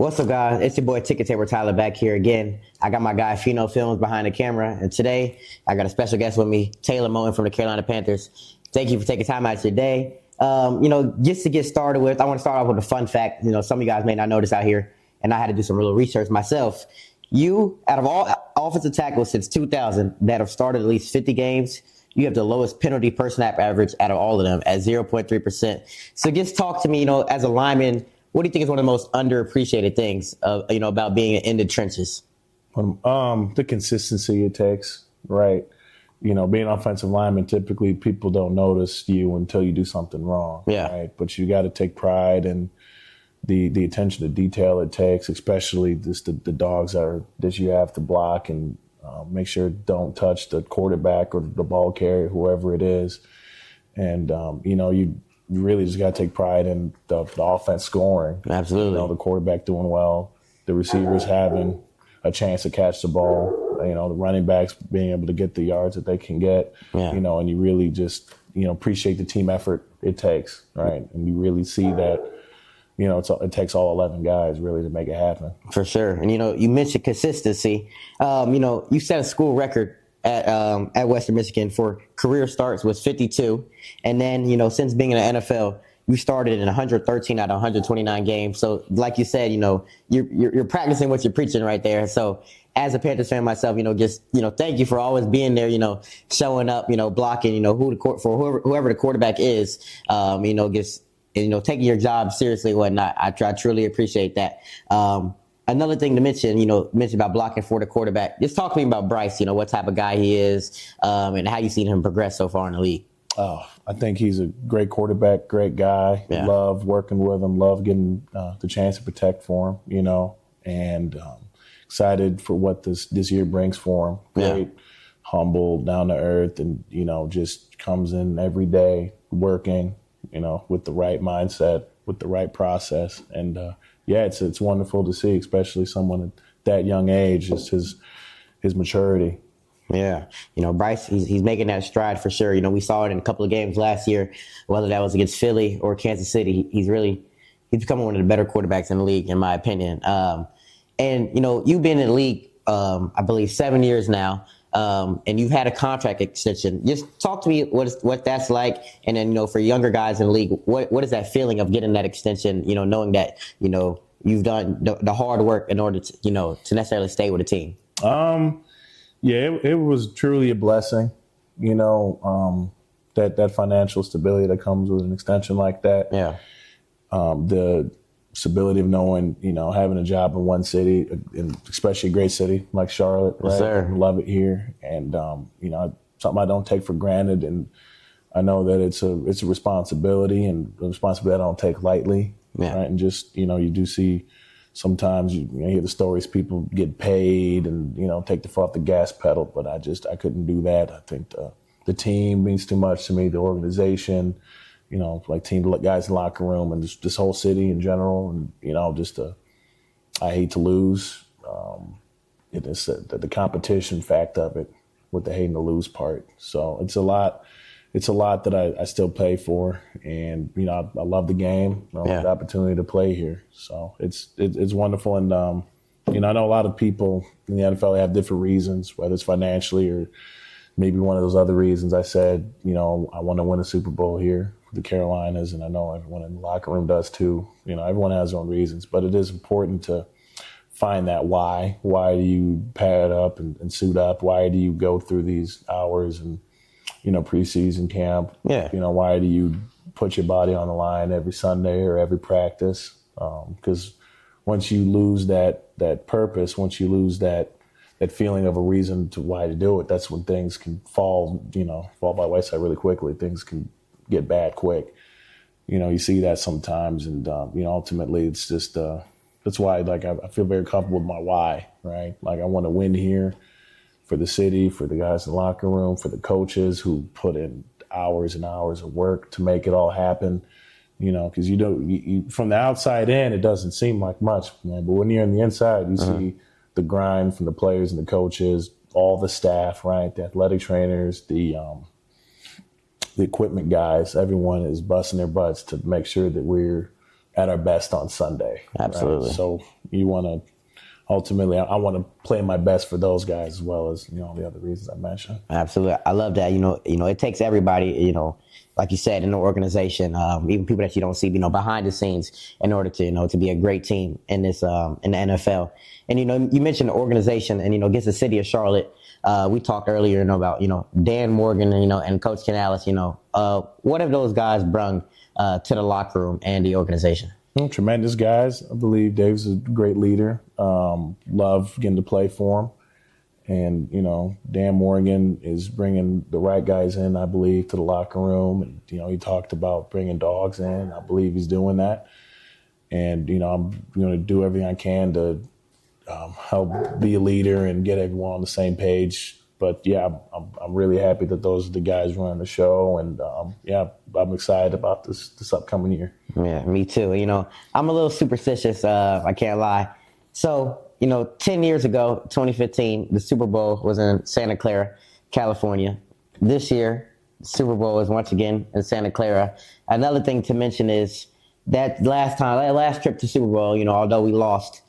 What's up, guys? It's your boy Ticket Taper Tyler back here again. I got my guy Fino Films behind the camera, and today I got a special guest with me, Taylor Moton from the Carolina Panthers. Thank you for taking time out of your day. Just to get started with, I want to start off with a fun fact. Some of you guys may not know this out here, and I had to do some real research myself. You, out of all offensive tackles since 2000 that have started at least 50 games, you have the lowest penalty per snap average out of all of them at 0.3%. So just talk to me, as a lineman, what do you think is one of the most underappreciated things, about being in the trenches? The consistency it takes, right? Being an offensive lineman, typically people don't notice you until you do something wrong, right? But you got to take pride in the attention to detail it takes, especially just the dogs that you have to block and make sure don't touch the quarterback or the ball carrier, whoever it is. And, you really just got to take pride in the offense scoring. Absolutely. The quarterback doing well, the receivers having a chance to catch the ball, the running backs being able to get the yards that they can get, and you really just, appreciate the team effort it takes, right? And you really see that, it takes all 11 guys really to make it happen. For sure. And, you mentioned consistency. You set a school record at Western Michigan for career starts with 52. And then, since being in the NFL, you started in 113 out of 129 games. So like you said, you're practicing what you're preaching right there. So as a Panthers fan myself, thank you for always being there, showing up, blocking, whoever the quarterback is, taking your job seriously and whatnot. I truly appreciate that. Another thing to mention, mentioned about blocking for the quarterback. Just talk to me about Bryce, what type of guy he is, and how you've seen him progress so far in the league. Oh, I think he's a great quarterback, great guy. Yeah. Love working with him, love getting the chance to protect for him, and excited for what this year brings for him. Great, humble, down to earth, and, just comes in every day working, with the right mindset, with the right process. And, it's wonderful to see, especially someone at that young age, just his maturity. Yeah. Bryce, he's making that stride for sure. We saw it in a couple of games last year, whether that was against Philly or Kansas City. He's becoming one of the better quarterbacks in the league, in my opinion. You've been in the league, I believe, 7 years now. And you've had a contract extension. Just talk to me what that's like. And then, for younger guys in the league, what is that feeling of getting that extension, knowing that, you've done the hard work in order to necessarily stay with the team? It was truly a blessing, that financial stability that comes with an extension like that. Yeah. The stability of knowing, having a job in one city, and especially a great city like Charlotte, right? Yes, sir. Love it here. And, something I don't take for granted. And I know that it's a responsibility, and a responsibility I don't take lightly. Yeah. Right. And just, you do see sometimes you hear the stories, people get paid and, take the foot off the gas pedal, but I couldn't do that. I think the team means too much to me, the organization, like team guys in the locker room, and this whole city in general. And, I hate to lose. It's the competition fact of it with the hating to lose part. So it's a lot that I still pay for. And, I love the game. I love the opportunity to play here. So it's wonderful. And, I know a lot of people in the NFL have different reasons, whether it's financially or maybe one of those other reasons. I said, I want to win a Super Bowl here for the Carolinas, and I know everyone in the locker room does too. Everyone has their own reasons, but it is important to find that why. Why do you pad up and suit up? Why do you go through these hours and, preseason camp? Yeah. Why do you put your body on the line every Sunday or every practice? Because once you lose that purpose, once you lose that feeling of a reason to why to do it, that's when things can fall by the wayside really quickly. Things can get bad quick. You see that sometimes, and ultimately it's just that's why I feel very comfortable with my why, right? Like I want to win here for the city, for the guys in the locker room, for the coaches who put in hours and hours of work to make it all happen. Because you from the outside in, it doesn't seem like much, man. But when you're on the inside, you see the grind from the players and the coaches, all the staff, right? The athletic trainers, the equipment guys. Everyone is busting their butts to make sure that we're at our best on Sunday. Absolutely. Right? So you want to ultimately, I want to play my best for those guys as well as the other reasons I mentioned. Absolutely, I love that. It takes everybody. Like you said, in the organization, even people that you don't see, behind the scenes, in order to to be a great team in this in the NFL. And you mentioned the organization, and against the city of Charlotte. We talked earlier, about Dan Morgan, and Coach Canales. What have those guys brought to the locker room and the organization? Tremendous guys. I believe Dave's a great leader. Love getting to play for him. And, Dan Morgan is bringing the right guys in, I believe, to the locker room. And, he talked about bringing dogs in. I believe he's doing that. And, I'm going to do everything I can to help be a leader and get everyone on the same page. But, yeah, I'm really happy that those are the guys running the show. And, I'm excited about this upcoming year. Yeah, me too. I'm a little superstitious. I can't lie. So, 10 years ago, 2015, the Super Bowl was in Santa Clara, California. This year, the Super Bowl is once again in Santa Clara. Another thing to mention is that last trip to Super Bowl, although we lost,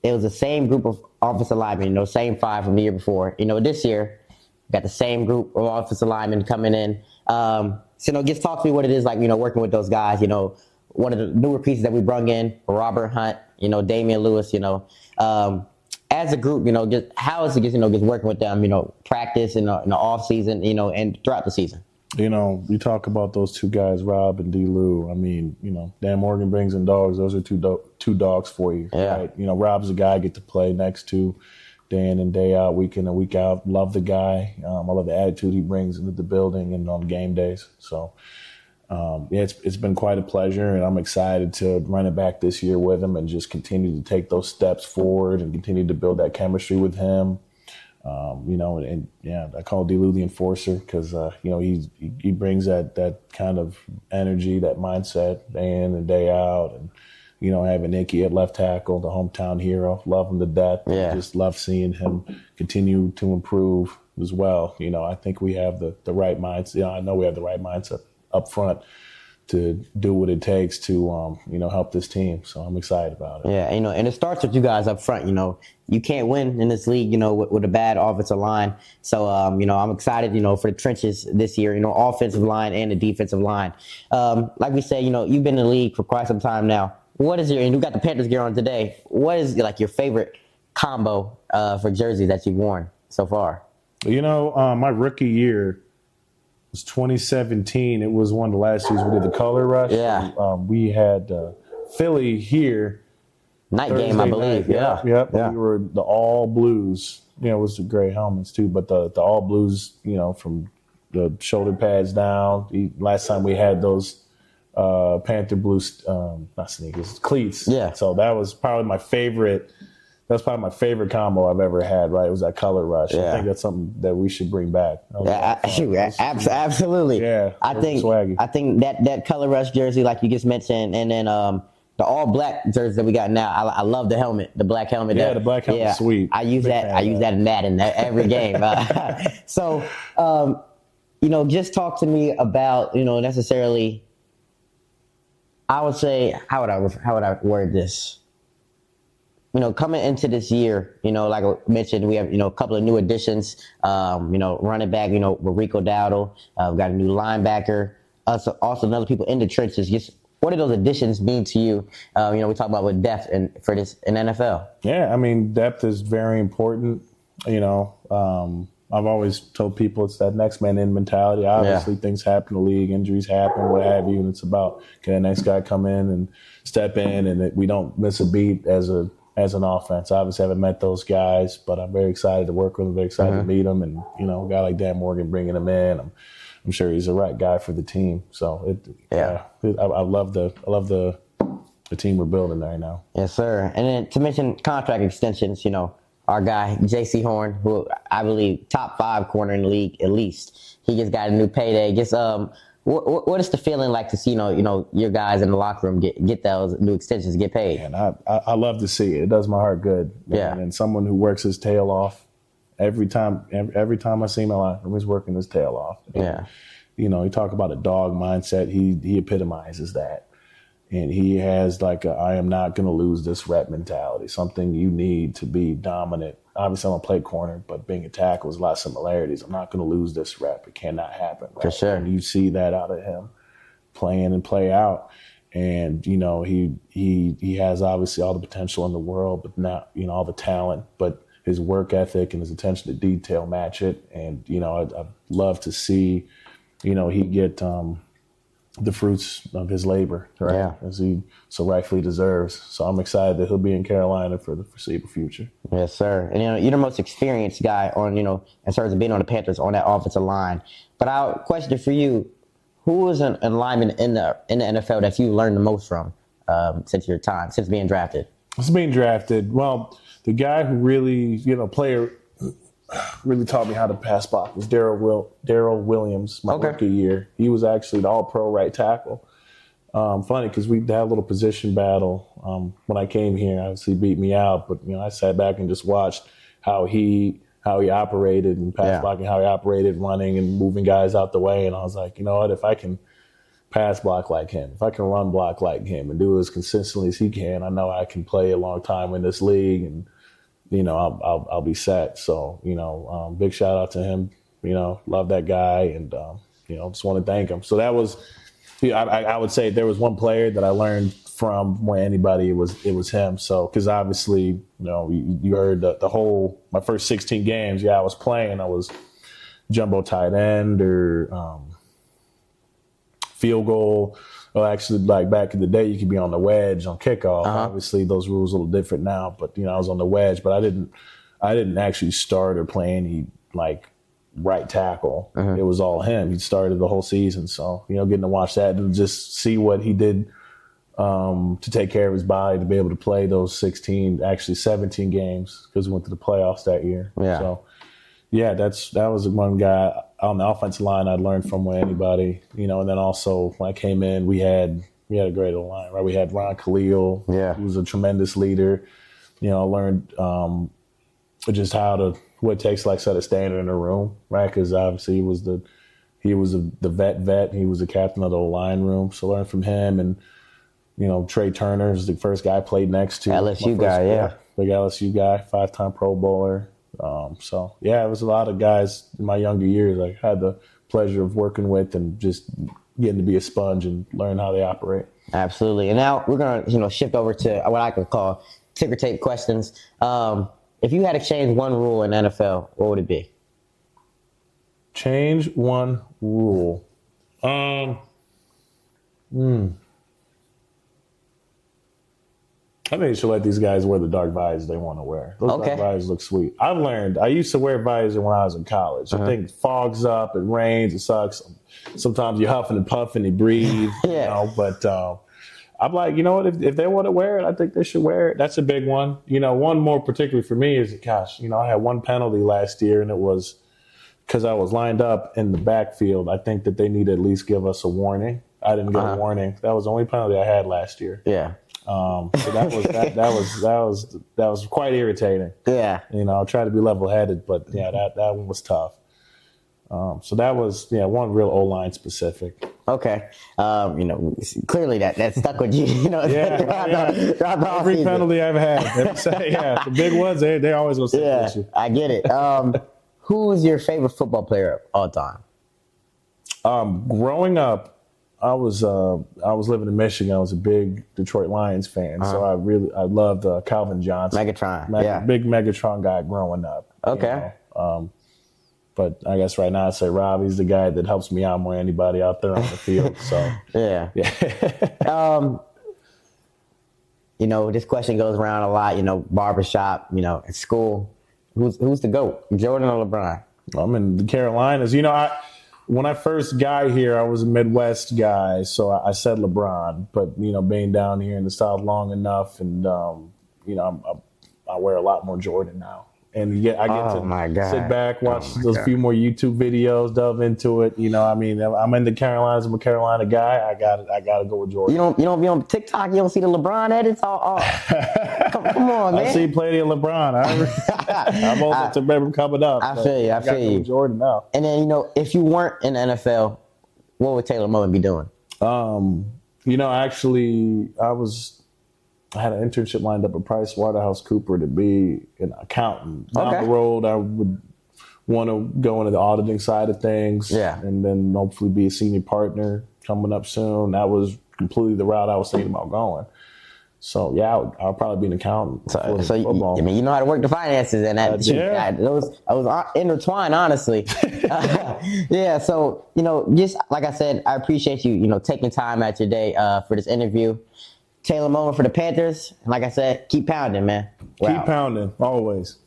it was the same group of offensive linemen, same 5 from the year before. This year, we got the same group of offensive linemen coming in. So, just talk to me what it is like, working with those guys. One of the newer pieces that we brung in, Robert Hunt, Damian Lewis, as a group, just how is it just working with them, practice in the off season, and throughout the season? You talk about those two guys, Rob and D. Lou. I mean, Dan Morgan brings in dogs. Those are two dogs for you. Yeah. Right? Rob's a guy I get to play next to day in and day out, week in and week out. Love the guy. I love the attitude he brings into the building and on game days. So, it's been quite a pleasure, and I'm excited to run it back this year with him and just continue to take those steps forward and continue to build that chemistry with him. I call D-Lou the enforcer because, he brings that kind of energy, that mindset day in and day out. And, having Nicky at left tackle, the hometown hero, love him to death. Yeah. Just love seeing him continue to improve as well. I think we have the right mindset. I know we have the right mindset up front to do what it takes to, help this team. So I'm excited about it. Yeah, and it starts with you guys up front. You can't win in this league, with a bad offensive line. So, I'm excited, for the trenches this year, offensive line and the defensive line. Like we said, you've been in the league for quite some time now. And you got the Panthers gear on today. What is your favorite combo for jerseys that you've worn so far? My rookie year was 2017. It was one of the last years we did the color rush. Yeah. We had Philly here. Night game, I believe. Night. Yeah. We were the all blues. It was the gray helmets too, but the all blues, from the shoulder pads down. Last time we had those Panther blue, not sneakers, cleats. Yeah. So that was probably my favorite. That's probably my favorite combo I've ever had, right? It was that color rush. Yeah. I think that's something that we should bring back. Absolutely. Yeah. I think that color rush jersey, like you just mentioned, and then the all black jersey that we got now. I love the helmet, the black helmet. Yeah, the black helmet, sweet. I use that. I use that in Madden every game. So, just talk to me about necessarily. I would say, how would I word this? Coming into this year, like I mentioned, we have, a couple of new additions, running back, with Rico Dowdle. We've got a new linebacker. Also another people in the trenches. Just what do those additions mean to you? We talk about with depth for this in NFL. Yeah, I mean, depth is very important. I've always told people it's that next man in mentality. Obviously, things happen in the league, injuries happen, what have you, and it's about can the next guy come in and step in, and that we don't miss a beat as an offense. Obviously, I haven't met those guys, but I'm very excited to work with them, very excited to meet them, and a guy like Dan Morgan bringing him in, I'm sure he's the right guy for the team. So I love the team we're building right now. Yes, sir. And then to mention contract extensions, our guy, J.C. Horn, who I believe top 5 corner in the league at least. He just got a new payday. Just what is the feeling like to see your guys in the locker room get those new extensions, get paid? And I love to see it. It does my heart good. Yeah. And someone who works his tail off every time I see him in my life, he's working his tail off. And, Yeah. You talk about a dog mindset. He epitomizes that. And he has like I am not going to lose this rep mentality, something you need to be dominant. Obviously, I'm going to play corner, but being a tackle is a lot of similarities. I'm not going to lose this rep. It cannot happen. Right? For sure. And you see that out of him playing and play out. And, you know, he has obviously all the potential in the world, but not, you know, all the talent, but his work ethic and his attention to detail match it. And, you know, I'd love to see, you know, he get the fruits of his labor, right? Yeah. As he so rightfully deserves. So I'm excited that he'll be in Carolina for the foreseeable future. Yes, sir. And, you know, you're the most experienced guy on, you know, in terms of being on the Panthers on that offensive line. But our question for you, who is an lineman in the NFL that you learned the most from since being drafted? Since being drafted, well, the guy who really, you know, really taught me how to pass block was Darrell Williams, my rookie year. He was actually the all-pro right tackle. Funny because we had a little position battle when I came here. Obviously, he beat me out, but you know, I sat back and just watched how he operated and pass blocking, how he operated running and moving guys out the way. And I was like, you know what, if I can pass block like him, if I can run block like him and do it as consistently as he can, I know I can play a long time in this league and, you know, I'll be set. So, you know, big shout out to him, you know, love that guy. And, you know, just want to thank him. So that was, I would say there was one player that I learned from more than anybody, it was him. So, because obviously, you know, you heard the whole, my first 16 games, I was playing. I was jumbo tight end or field goal. Well, actually, like back in the day, you could be on the wedge on kickoff. Obviously, those rules are a little different now. But, you know, I was on the wedge, but I didn't actually start or play any, like, right tackle. It was all him. He started the whole season. So, you know, getting to watch that and just see what he did to take care of his body, to be able to play those 17 games because we went to the playoffs that year. Yeah. So, yeah, that was one guy on the offensive line I'd learned from with anybody, you know. And then also when I came in, we had a great line, right? We had Ron Khalil, who was a tremendous leader. You know, I learned just what it takes to like set a standard in a room, right? Because obviously he was the vet. He was the captain of the line room. So learned from him. And, you know, Trey Turner is the first guy I played next to. LSU guy, yeah. Big LSU guy, 5-time Pro Bowler. So, yeah, it was a lot of guys in my younger years I had the pleasure of working with and just getting to be a sponge and learn how they operate. Absolutely. And now we're going to, you know, shift over to what I could call ticker tape questions. If you had to change one rule in NFL, what would it be? Change one rule. I think you should let these guys wear the dark visors they want to wear. Those dark visors look sweet. I used to wear visor when I was in college. I think it fogs up, it rains, it sucks. Sometimes you're huffing and puffing, you breathe, you know, but I'm like, you know what, if they want to wear it, I think they should wear it. That's a big one. You know, one more particularly for me is, gosh, you know, I had one penalty last year and it was because I was lined up in the backfield. I think that they need to at least give us a warning. I didn't get a warning. That was the only penalty I had last year. Yeah. So that was quite irritating. Yeah. You know, I tried to be level-headed, but yeah, that one was tough. So that was one real O-line specific. Okay. You know, clearly that stuck with you. You know, every penalty I've had. The big ones, they always gonna stick with you. I get it. Who is your favorite football player of all time? Growing up, I was living in Michigan. I was a big Detroit Lions fan, so I loved Calvin Johnson. Megatron, big Megatron guy growing up. Okay. You know? But I guess right now I'd say Robbie's the guy that helps me out more than anybody out there on the field. So yeah. You know, this question goes around a lot. You know, barbershop. You know, at school, who's the GOAT, Jordan or LeBron? I'm in the Carolinas. You know, when I first got here, I was a Midwest guy, so I said LeBron. But, you know, being down here in the South long enough, and, you know, I wear a lot more Jordan now. And I get to sit back, watch those few more YouTube videos, delve into it. You know, I mean, I'm in the Carolinas. I'm a Carolina guy. I got to go with Jordan. You don't be on TikTok. You don't see the LeBron edits. Come on, man. I see plenty of LeBron. I'm old to remember coming up. I feel you. I feel you. Jordan now. And then, you know, if you weren't in the NFL, what would Taylor Moton be doing? Actually, I had an internship lined up at PricewaterhouseCooper to be an accountant. Down Okay. the road, I would want to go into the auditing side of things. Yeah. And then hopefully be a senior partner coming up soon. That was completely the route I was thinking about going. So, yeah, I'll probably be an accountant. So football. you know how to work the finances, and that those intertwined, honestly. Yeah. So, just like I said, I appreciate you, taking time out your day for this interview. Taylor Moton for the Panthers. Like I said, keep pounding, man. Keep pounding, always.